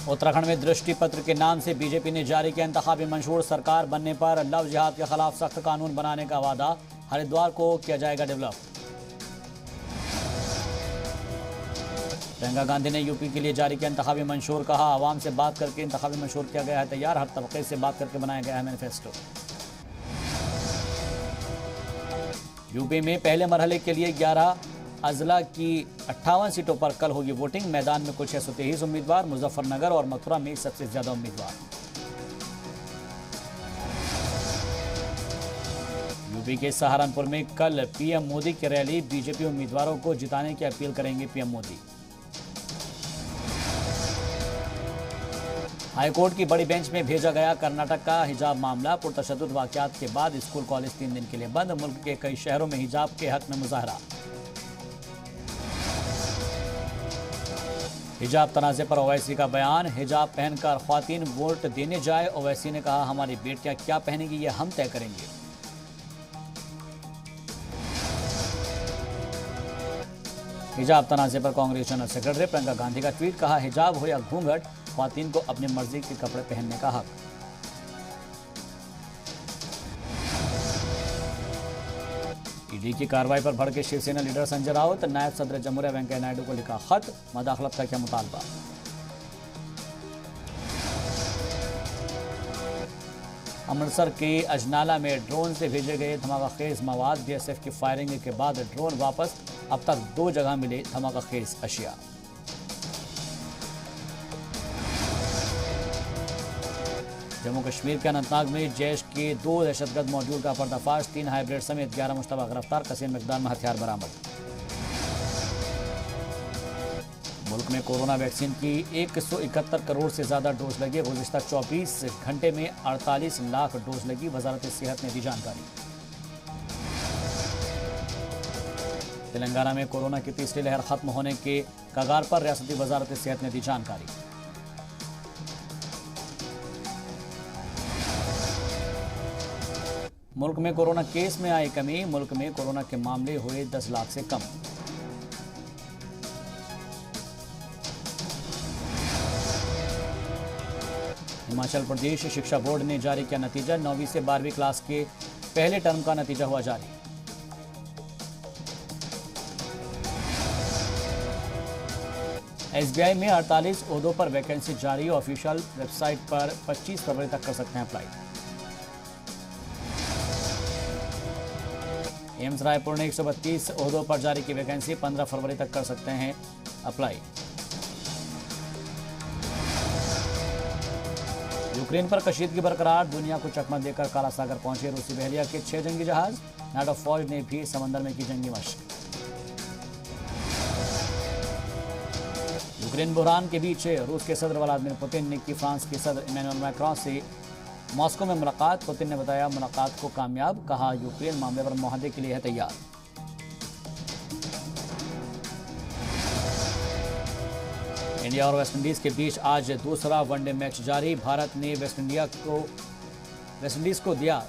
उत्तराखंड में दृष्टि पत्र के नाम से बीजेपी ने जारी किया इंतखाबी मंशूर। सरकार बनने पर लव जिहाद के खिलाफ सख्त कानून बनाने का वादा। हरिद्वार को किया जाएगा डेवलप। प्रियंका गांधी ने यूपी के लिए जारी किया इंतखाबी मंशूर। कहा, आवाम से बात करके इंतखाबी मंशूर किया गया है तैयार। हर तबके से बात करके बनाया गया है मैनिफेस्टो। यूपी में पहले मरहले के लिए 11 अजला की 58 सीटों पर कल होगी वोटिंग। मैदान में कुल 623 उम्मीदवार। मुजफ्फरनगर और मथुरा में सबसे ज्यादा उम्मीदवार। यूपी के सहारनपुर में कल पीएम मोदी की रैली। बीजेपी उम्मीदवारों को जिताने की अपील करेंगे पीएम मोदी। हाईकोर्ट की बड़ी बेंच में भेजा गया कर्नाटक का हिजाब मामला। पुरतशद्दुद वाकयात के बाद स्कूल कॉलेज 3 दिन के लिए बंद। मुल्क के कई शहरों में हिजाब के हक में मुजाहरा। हिजाब तनाज़े पर ओवैसी का बयान। हिजाब पहनकर ख्वातीन वोट देने जाए। ओवैसी ने कहा, हमारी बेटियां क्या पहनेंगी ये हम तय करेंगे। हिजाब तनाज़े पर कांग्रेस जनरल सेक्रेटरी प्रियंका गांधी का ट्वीट। कहा, हिजाब हो या घूंघट, ख्वातीन को अपनी मर्जी के कपड़े पहनने का हक। ईडी की कार्रवाई पर भड़के शिवसेना लीडर संजय राउत। नायब सदर जमहूरिया वेंकैया नायडू को लिखा खत। मदाखलत का क्या मुतालबा। अमृतसर के अजनाला में ड्रोन से भेजे गए धमाकाखेज मवाद। बीएसएफ की फायरिंग के बाद ड्रोन वापस। अब तक 2 जगह मिले धमाकाखेज अशिया। जम्मू कश्मीर के अनंतनाग में जैश के 2 दहशतगर्द मॉड्यूल का पर्दाफाश। 3 हाइब्रिड समेत 11 मुश्तबा गिरफ्तार। कसीर मिकदार में हथियार बरामद। मुल्क में कोरोना वैक्सीन की 171 करोड़ से ज्यादा डोज लगी। गुज़िश्ता 24 घंटे में 48 लाख डोज लगी। वजारत सेहत ने दी जानकारी। तेलंगाना में कोरोना की तीसरी लहर खत्म होने के कगार पर। रियासती वजारत सेहत ने दी जानकारी। मुल्क में कोरोना केस में आई कमी। मुल्क में कोरोना के मामले हुए 10 लाख से कम। हिमाचल प्रदेश शिक्षा बोर्ड ने जारी किया नतीजा। 9वीं से 12वीं क्लास के पहले टर्म का नतीजा हुआ जारी। एसबीआई में 48 ओहदों पर वैकेंसी जारी। ऑफिशियल वेबसाइट पर 25 फरवरी तक कर सकते हैं अप्लाई। एम्स रायपुर ने 132 ओहदों पर जारी की वैकेंसी। 15 फरवरी तक कर सकते हैं अप्लाई। यूक्रेन पर कशीदगी बरकरार। दुनिया को चकमा देकर काला सागर पहुंचे रूसी बहरिया के 6 जंगी जहाज। नाटो फौज ने भी समंदर में की जंगी मशक। यूक्रेन बुहरान के बीच रूस के सदर व्लादिमीर पुतिन ने की फ्रांस के सदर इमैनुअल मैक्रों से मॉस्को में मुलाकात। पुतिन ने बताया मुलाकात को कामयाब। कहा, यूक्रेन मामले पर मुआहदे के लिए है तैयार। इंडिया और वेस्टइंडीज के बीच आज दूसरा वनडे मैच जारी। भारत ने वेस्टइंडीज को दिया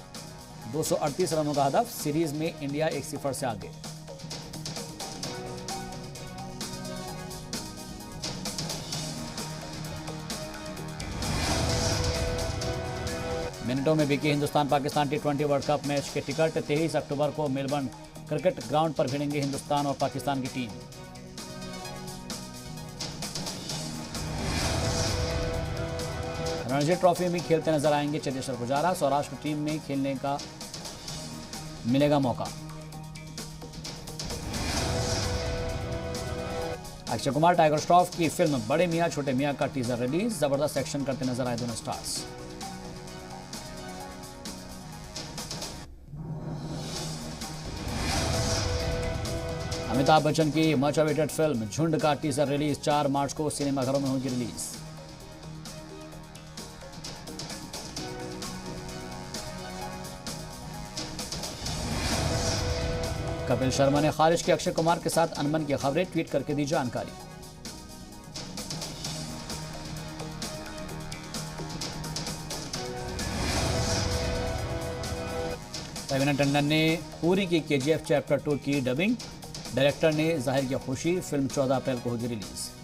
238 रनों का हदफ। सीरीज में इंडिया 1-0 से आगे। मिनटों में बिकी Hindustan Pakistan T20 world cup match के टिकट। 23 अक्टूबर को मेलबर्न क्रिकेट ग्राउंड पर भिड़ेंगे हिंदुस्तान और पाकिस्तान की टीम। रणजी ट्रॉफी में खेलते नजर आएंगे चेतेश्वर पुजारा। सौराष्ट्र टीम में खेलने का मिलेगा मौका। अक्षय कुमार टाइगर श्रॉफ की फिल्म बड़े मियां छोटे मियां का टीजर रिलीज। जबरदस्त एक्शन करते नजर आए दोनों स्टार्स। अमिताभ बच्चन की मच अवेटेड फिल्म झुंड का टीजर रिलीज। 4 मार्च को सिनेमाघरों में होगी रिलीज। कपिल शर्मा ने खारिज के अक्षय कुमार के साथ अनबन की खबरें ट्वीट करके दी जानकारी। रवीना टंडन ने पूरी की KGF चैप्टर 2 की डबिंग। डायरेक्टर ने जाहिर किया खुशी। फिल्म 14 अप्रैल को होगी रिलीज।